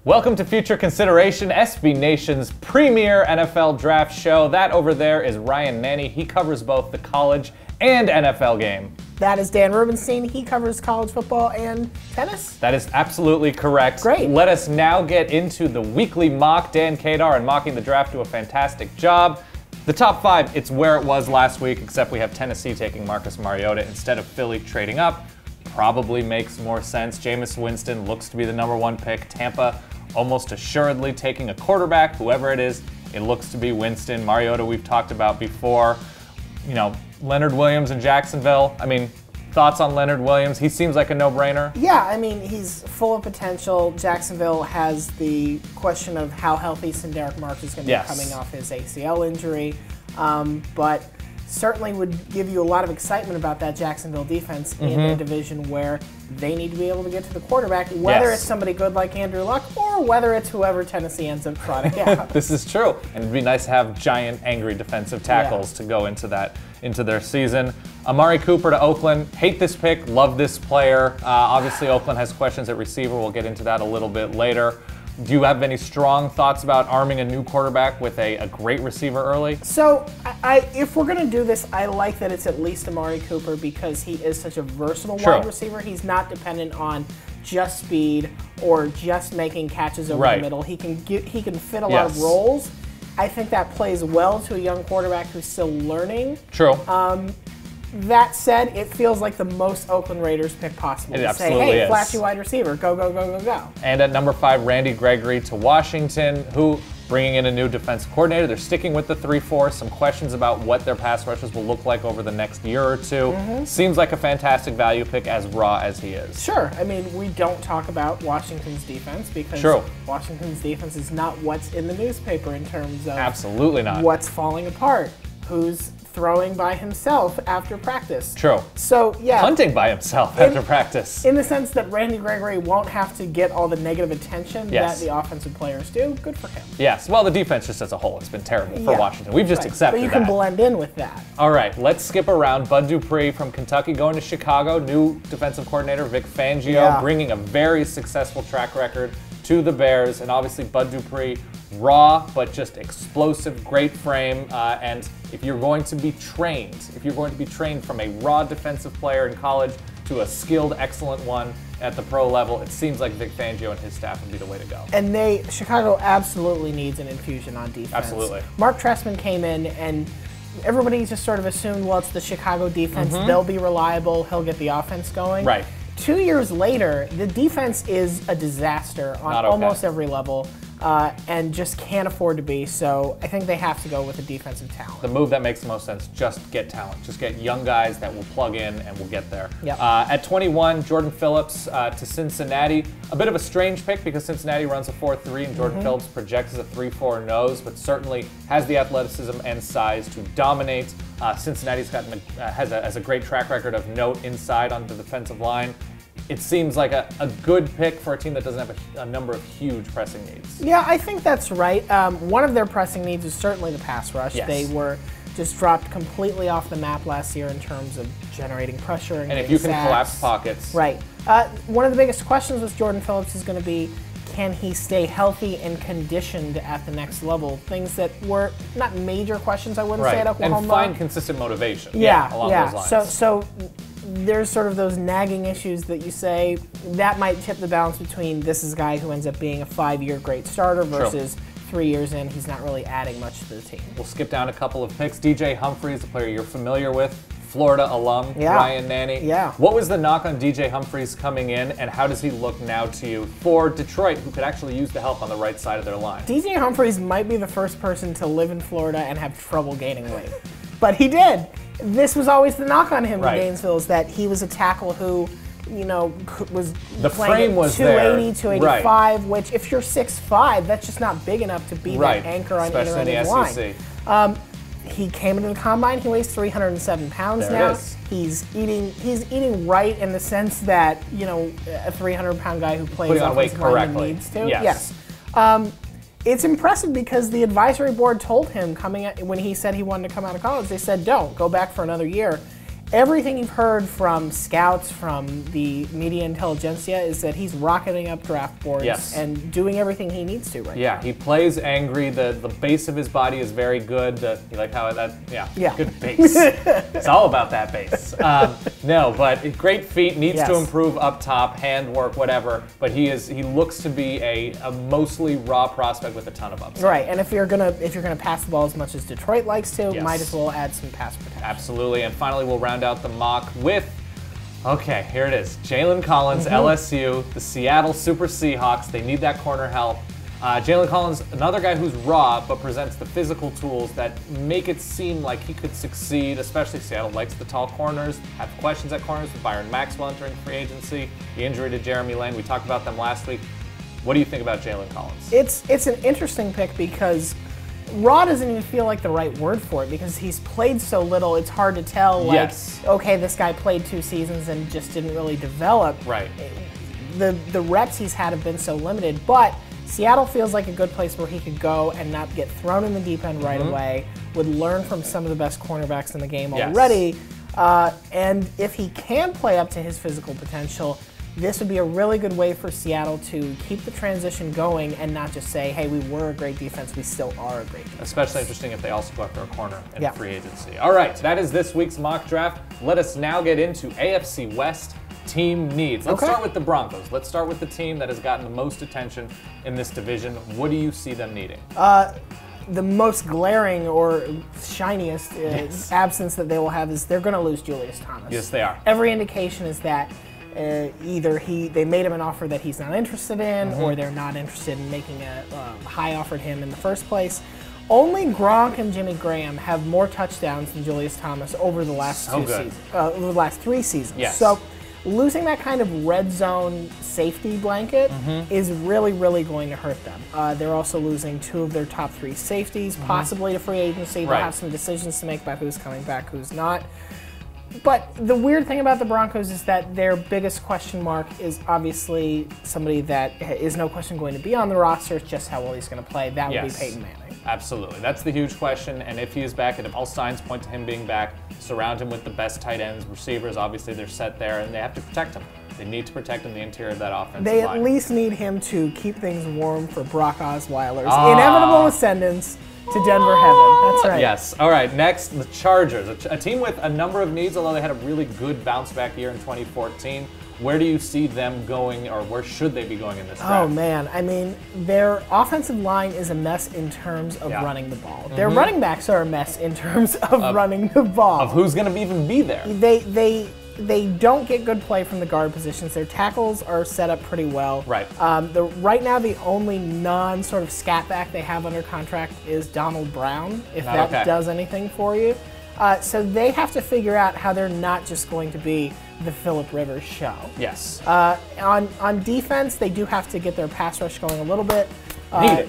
Welcome to Future Consideration, SB Nation's premier NFL draft show. That over there is Ryan Nanny. He covers both the college and NFL game. That is Dan Rubenstein. He covers college football and tennis. That is absolutely correct. Great. Let us now get into the weekly mock. Dan Kadar and Mocking the Draft do a fantastic job. The top five, it's where it was last week, except we have Tennessee taking Marcus Mariota instead of Philly trading up. Probably makes more sense. Jameis Winston looks to be the #1 pick. Tampa almost assuredly taking a quarterback, whoever it is. It looks to be Winston. Mariota we've talked about before. You know, Leonard Williams in Jacksonville. I mean, thoughts on Leonard Williams? He seems like a no-brainer. Yeah, I mean, he's full of potential. Jacksonville has the question of how healthy Derek Marks is going to be coming off his ACL injury. But certainly would give you a lot of excitement about that Jacksonville defense in a division where they need to be able to get to the quarterback, whether it's somebody good like Andrew Luck or whether it's whoever Tennessee ends up trotting out. This is true, and it'd be nice to have giant, angry defensive tackles to go into their season. Amari Cooper to Oakland. Hate this pick, love this player. Obviously, Oakland has questions at receiver. We'll get into that a little bit later. Do you have any strong thoughts about arming a new quarterback with a great receiver early? So, if we're going to do this, I like that it's at least Amari Cooper because he is such a versatile wide receiver. He's not dependent on just speed or just making catches over the middle. He can fit a lot of roles. I think that plays well to a young quarterback who's still learning. True. That said, it feels like the most Oakland Raiders pick possible. It to absolutely say, hey, is. flashy wide receiver, go, go, go, go, go. And at number 5, Randy Gregory to Washington, who bringing in a new defensive coordinator. They're sticking with the 3-4. Some questions about what their pass rushes will look like over the next year or two. Seems like a fantastic value pick, as raw as he is. Sure. I mean, we don't talk about Washington's defense because Washington's defense is not what's in the newspaper in terms of absolutely not what's falling apart, who's throwing by himself after practice. True. So, yeah. Punting by himself after practice. In the sense that Randy Gregory won't have to get all the negative attention that the offensive players do. Good for him. Yes. Well, the defense just as a whole has been terrible for Washington. We've just accepted that. But you can blend in with that. All right. Let's skip around. Bud Dupree from Kentucky going to Chicago. New defensive coordinator Vic Fangio bringing a very successful track record to the Bears. And obviously Bud Dupree, raw but just explosive, great frame. And if you're going to be trained, from a raw defensive player in college to a skilled, excellent one at the pro level, it seems like Vic Fangio and his staff would be the way to go. And Chicago absolutely needs an infusion on defense. Absolutely. Mark Trestman came in and everybody just sort of assumed, well, it's the Chicago defense. They'll be reliable. He'll get the offense going. Right. 2 years later, the defense is a disaster on almost every level. And just can't afford to be, so I think they have to go with a defensive talent. The move that makes the most sense, just get talent. Just get young guys that will plug in and will get there. Yep. At 21, Jordan Phillips to Cincinnati. A bit of a strange pick because Cincinnati runs a 4-3 and Jordan Phillips projects as a 3-4 nose, but certainly has the athleticism and size to dominate. Cincinnati's has a great track record of note inside on the defensive line. It seems like a good pick for a team that doesn't have a number of huge pressing needs. Yeah, I think that's right. One of their pressing needs is certainly the pass rush. Yes. They were just dropped completely off the map last year in terms of generating pressure and if you can sacks. collapse pockets. Right. One of the biggest questions with Jordan Phillips is going to be, can he stay healthy and conditioned at the next level? Things that were not major questions, I wouldn't say, at Oklahoma. And find consistent motivation along those lines. So there's sort of those nagging issues that you say that might tip the balance between this is a guy who ends up being a 5-year great starter versus 3 years in, he's not really adding much to the team. We'll skip down a couple of picks. DJ Humphries, a player you're familiar with, Florida alum, Ryan Nanny. What was the knock on DJ Humphries coming in, and how does he look now to you for Detroit, who could actually use the help on the right side of their line? DJ Humphries might be the first person to live in Florida and have trouble gaining weight, but he did. This was always the knock on him in Gainesville, is that he was a tackle who, was the playing frame was 280, 285, which if you're 6'5", that's just not big enough to be that anchor on either end of the line. He came into the combine. He weighs 307 pounds now. He's eating right in the sense that a 300-pound guy who plays offensive lineman needs to. Yes. It's impressive because the advisory board told him when he said he wanted to come out of college, they said, don't, go back for another year. everything you've heard from scouts, from the media intelligentsia, is that he's rocketing up draft boards and doing everything he needs to right now. Yeah, he plays angry. The base of his body is very good. You like how that? Yeah. Good base. It's all about that base. No, but great feet. Needs to improve up top, handwork, whatever. But he looks to be a mostly raw prospect with a ton of upside. Right, and if you're gonna pass the ball as much as Detroit likes to, might as well add some pass protection. Absolutely, and finally we'll round out the mock with, okay, here it is, Jalen Collins, LSU, the Seattle Super Seahawks. They need that corner help. Jalen Collins, another guy who's raw, but presents the physical tools that make it seem like he could succeed, especially Seattle likes the tall corners, have questions at corners with Byron Maxwell entering free agency, the injury to Jeremy Lane, we talked about them last week. What do you think about Jalen Collins? It's an interesting pick because raw doesn't even feel like the right word for it because he's played so little, it's hard to tell, like, okay, this guy played 2 seasons and just didn't really develop. Right. The reps he's had have been so limited, but Seattle feels like a good place where he could go and not get thrown in the deep end right away, would learn from some of the best cornerbacks in the game already, and if he can play up to his physical potential, this would be a really good way for Seattle to keep the transition going and not just say, hey, we were a great defense, we still are a great defense. Especially interesting if they also go after a corner in free agency. All right, that is this week's mock draft. Let us now get into AFC West team needs. Let's start with the Broncos. Let's start with the team that has gotten the most attention in this division. What do you see them needing? The most glaring or shiniest absence that they will have is they're going to lose Julius Thomas. Yes, they are. Every indication is that either they made him an offer that he's not interested in, or they're not interested in making a high offer to him in the first place. Only Gronk and Jimmy Graham have more touchdowns than Julius Thomas over the last over the last 3 seasons. Yes. So losing that kind of red zone safety blanket is really, really going to hurt them. They're also losing 2 of their top 3 safeties, possibly to free agency. They'll have some decisions to make about who's coming back, who's not. But the weird thing about the Broncos is that their biggest question mark is obviously somebody that is no question going to be on the roster. It's just how well he's going to play. That would be Peyton Manning. Absolutely. That's the huge question. And if he is back, and if all signs point to him being back, surround him with the best tight ends, receivers. Obviously, they're set there, and they have to protect him. They need to protect him the interior of that offensive line. They at least need him to keep things warm for Brock Osweiler's inevitable ascendance to Denver heaven. That's right. Yes. All right. Next, the Chargers, a team with a number of needs, although they had a really good bounce-back year in 2014. Where do you see them going, or where should they be going in this draft? Oh, man. I mean, their offensive line is a mess in terms of running the ball. Their running backs are a mess in terms of running the ball. Of who's going to even be there. They don't get good play from the guard positions. Their tackles are set up pretty well. Right. Right now, the only non-sort of scat back they have under contract is Donald Brown, if that does anything for you. So they have to figure out how they're not just going to be the Phillip Rivers show. Yes. On defense, they do have to get their pass rush going a little bit.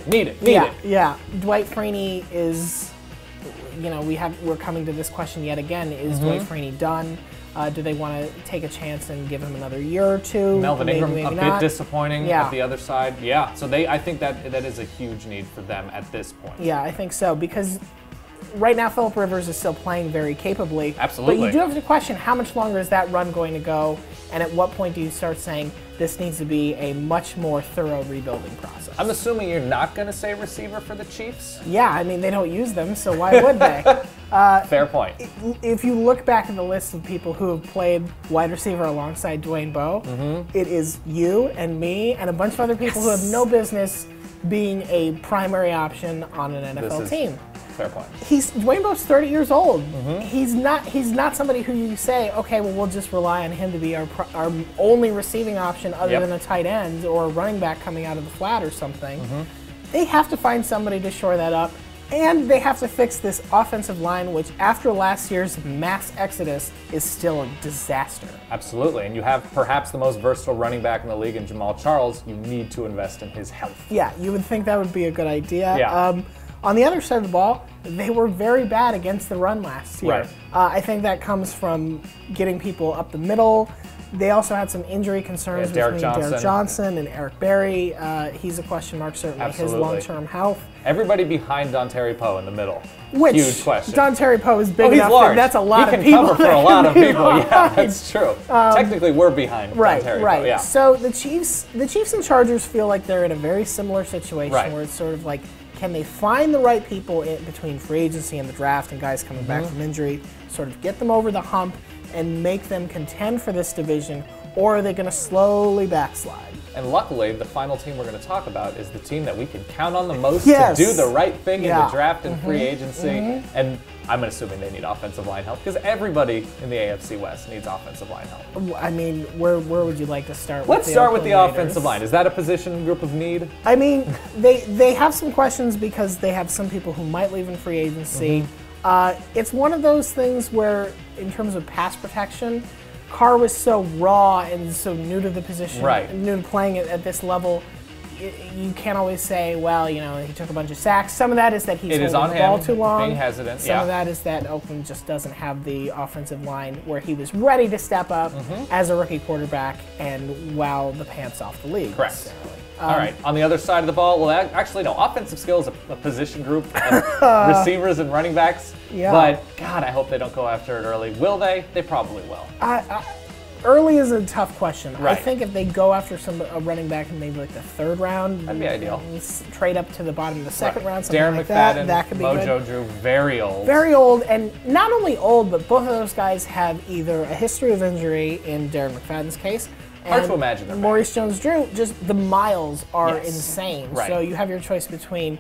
Need it. Yeah. Dwight Freeney is, we're coming to this question yet again. Is Dwight Freeney done? Do they want to take a chance and give him another year or two? Melvin Ingram, maybe a bit disappointing at the other side. Yeah, so I think that is a huge need for them at this point. Yeah, I think so, because right now Phillip Rivers is still playing very capably. Absolutely. But you do have to question how much longer is that run going to go, and at what point do you start saying this needs to be a much more thorough rebuilding process? I'm assuming you're not going to say receiver for the Chiefs? Yeah, I mean, they don't use them, so why would they? Fair point. If you look back at the list of people who have played wide receiver alongside Dwayne Bowe, it is you and me and a bunch of other people who have no business being a primary option on an NFL team. Fair point. Dwayne Bowe's 30 years old. He's not somebody who you say, okay, well, we'll just rely on him to be our only receiving option other than a tight end or a running back coming out of the flat or something. They have to find somebody to shore that up, and they have to fix this offensive line, which after last year's mass exodus is still a disaster. Absolutely, and you have perhaps the most versatile running back in the league in Jamal Charles. You need to invest in his health. Yeah, you would think that would be a good idea. Yeah. On the other side of the ball, they were very bad against the run last year. Right. I think that comes from getting people up the middle. They also had some injury concerns between Derek Johnson and Eric Berry. He's a question mark, certainly. Absolutely. His long-term health. Everybody behind Dontari Poe in the middle. Which, huge question. Dontari Poe is big enough large. That's a lot of people. He can cover for a lot of people. Yeah, that's true. Technically, we're behind Dontari Poe. Yeah. So the Chiefs and Chargers feel like they're in a very similar situation where it's sort of like, can they find the right people in between free agency and the draft and guys coming back from injury, sort of get them over the hump and make them contend for this division, or are they going to slowly backslide? And luckily, the final team we're going to talk about is the team that we can count on the most to do the right thing in the draft and free agency. And I'm assuming they need offensive line help because everybody in the AFC West needs offensive line help. I mean, where would you like to start? Let's start with the offensive line. Is that a position group of need? I mean, they have some questions because they have some people who might leave in free agency. It's one of those things where, in terms of pass protection, Carr was so raw and so new to the position, new to playing it at this level. You can't always say, well, you know, he took a bunch of sacks. Some of that is that he's holding the ball too long. Being hesitant. Some of that is that Oakland just doesn't have the offensive line where he was ready to step up as a rookie quarterback and wow the pants off the league. Correct. All right, on the other side of the ball, well, actually, no, offensive skill is a position group of receivers and running backs. But, God, I hope they don't go after it early. Will they? They probably will. Early is a tough question. I think if they go after a running back in maybe like the third round, that'd be ideal. Trade up to the bottom of the second round, something Darren like McFadden, that could be Mojo good. Drew, very old. Very old, and not only old, but both of those guys have either a history of injury in Darren McFadden's case. Hard to imagine them. Maurice Jones-Drew, just the miles are insane. So you have your choice between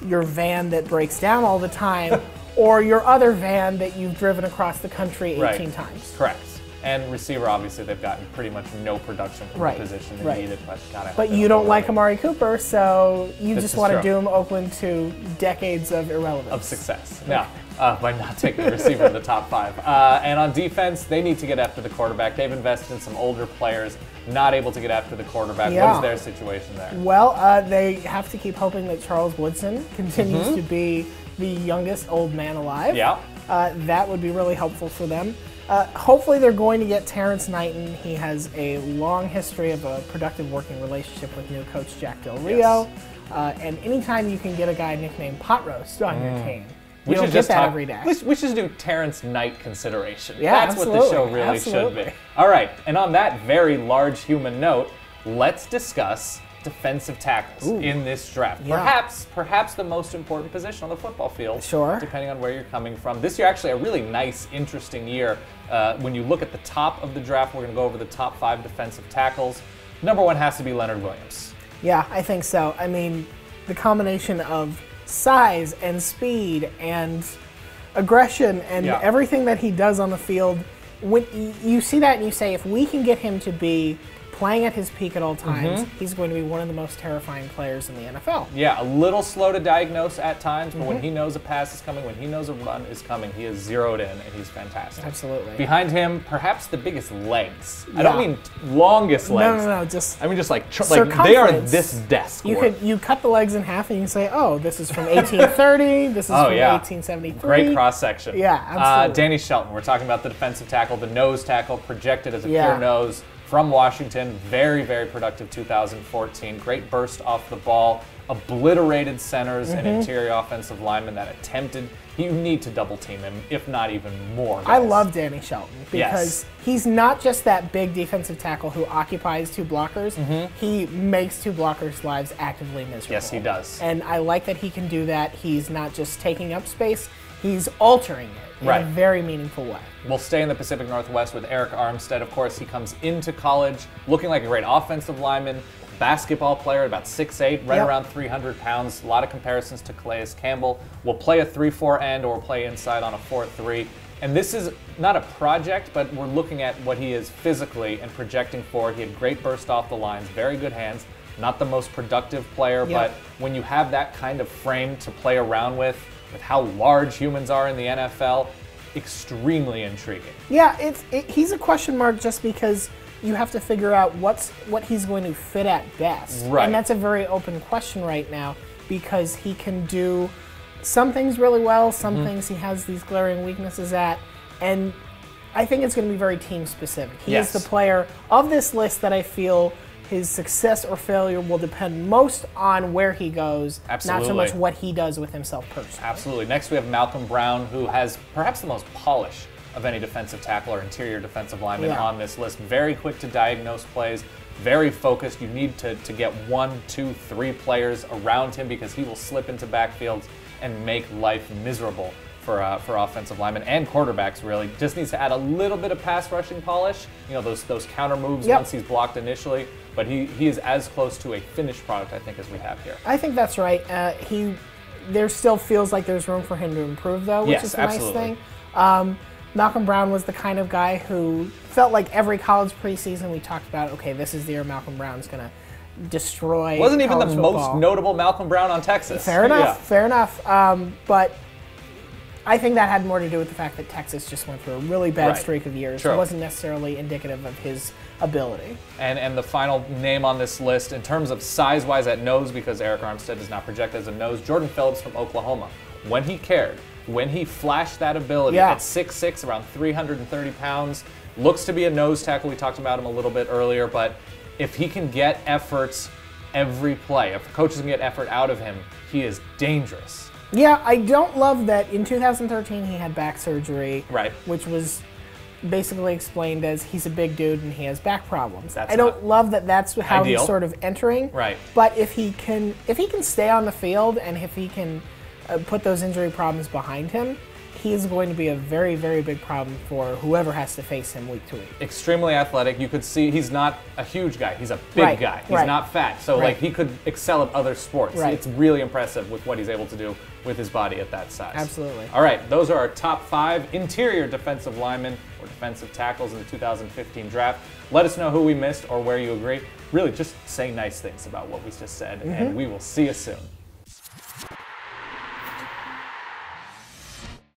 your van that breaks down all the time or your other van that you've driven across the country 18 times. Correct. And receiver, obviously, they've gotten pretty much no production from the position they needed. But you don't like Amari Cooper, so you just want to doom Oakland to decades of irrelevance. Of success. No. By not taking the receiver in the top 5. And on defense, they need to get after the quarterback. They've invested in some older players, not able to get after the quarterback. What is their situation there? Well, they have to keep hoping that Charles Woodson continues to be the youngest old man alive. That would be really helpful for them. Hopefully they're going to get Terrence Knighton. He has a long history of a productive working relationship with new coach Jack Del Rio. And anytime you can get a guy nicknamed Pot Roast on your team, you don't get that every day. We should do Terrence Knight consideration. Yeah, that's what the show really should be. All right, and on that very large human note, let's discuss defensive tackles in this draft. Perhaps the most important position on the football field. Depending on where you're coming from. This year, actually, a really nice, interesting year. When you look at the top of the draft, we're going to go over the top 5 defensive tackles. Number 1 has to be Leonard Williams. Yeah, I think so. I mean, the combination of size and speed and aggression and everything that he does on the field, when you see that and you say, if we can get him to be playing at his peak at all times, he's going to be one of the most terrifying players in the NFL. Yeah, a little slow to diagnose at times, but when he knows a pass is coming, when he knows a run is coming, he is zeroed in, and he's fantastic. Absolutely. Behind him, perhaps the biggest legs. I don't mean longest legs. No, just I mean just like they are this desk. You cut the legs in half and you can say, oh, this is from 1830, this is from 1873. Great cross section. Yeah, absolutely. Danny Shelton, we're talking about the defensive tackle, the nose tackle, projected as a pure nose. From Washington, very, very productive 2014. Great burst off the ball, obliterated centers and interior offensive linemen that attempted. You need to double team him, if not even more. Guys. I love Danny Shelton because he's not just that big defensive tackle who occupies 2 blockers. He makes 2 blockers' lives actively miserable. Yes, he does. And I like that he can do that. He's not just taking up space, he's altering it in a very meaningful way. We'll stay in the Pacific Northwest with Eric Armstead. Of course, he comes into college looking like a great offensive lineman, basketball player, about 6'8", right around 300 pounds. A lot of comparisons to Calais Campbell. Will play a 3-4 end or play inside on a 4-3. And this is not a project, but we're looking at what he is physically and projecting for. He had great burst off the lines, very good hands. Not the most productive player, but when you have that kind of frame to play around with how large humans are in the NFL, extremely intriguing. Yeah, he's a question mark just because you have to figure out what he's going to fit at best. And that's a very open question right now because he can do some things really well, some things he has these glaring weaknesses at, and I think it's going to be very team specific. He Yes. is the player of this list that I feel his success or failure will depend most on where he goes, Absolutely. not so much what he does with himself personally. Absolutely. Next, we have Malcolm Brown, who has perhaps the most polish of any defensive tackle or interior defensive lineman on this list. Very quick to diagnose plays, very focused. You need to get 1, 2, 3 players around him because he will slip into backfields and make life miserable for offensive linemen and quarterbacks, really. Just needs to add a little bit of pass rushing polish, you know, those counter moves once he's blocked initially. But he is as close to a finished product, I think, as we have here. I think that's right. There still feels like there's room for him to improve, though, which is a nice thing. Malcolm Brown was the kind of guy who felt like every college preseason we talked about, okay, this is the year Malcolm Brown's going to destroy Wasn't even the football. most notable Malcolm Brown on Texas. Fair enough, fair enough. But I think that had more to do with the fact that Texas just went through a really bad streak of years. True. It wasn't necessarily indicative of his ability. And the final name on this list, in terms of size-wise at nose, because Eric Armstead does not project as a nose, Jordan Phillips from Oklahoma. When he cared, when he flashed that ability at 6'6", around 330 pounds, looks to be a nose tackle. We talked about him a little bit earlier, but if he can get efforts every play, if coaches can get effort out of him, he is dangerous. Yeah, I don't love that in 2013 he had back surgery, which was basically explained as he's a big dude and he has back problems. I don't love that that's how he's sort of entering. But if he can stay on the field and if he can put those injury problems behind him, he is going to be a very, very big problem for whoever has to face him week to week. Extremely athletic. You could see he's not a huge guy. He's a big guy. He's not fat. So like he could excel at other sports. It's really impressive with what he's able to do with his body at that size. Absolutely. All right, those are our top 5 interior defensive linemen or defensive tackles in the 2015 draft. Let us know who we missed or where you agree. Really, just say nice things about what we just said, and we will see you soon.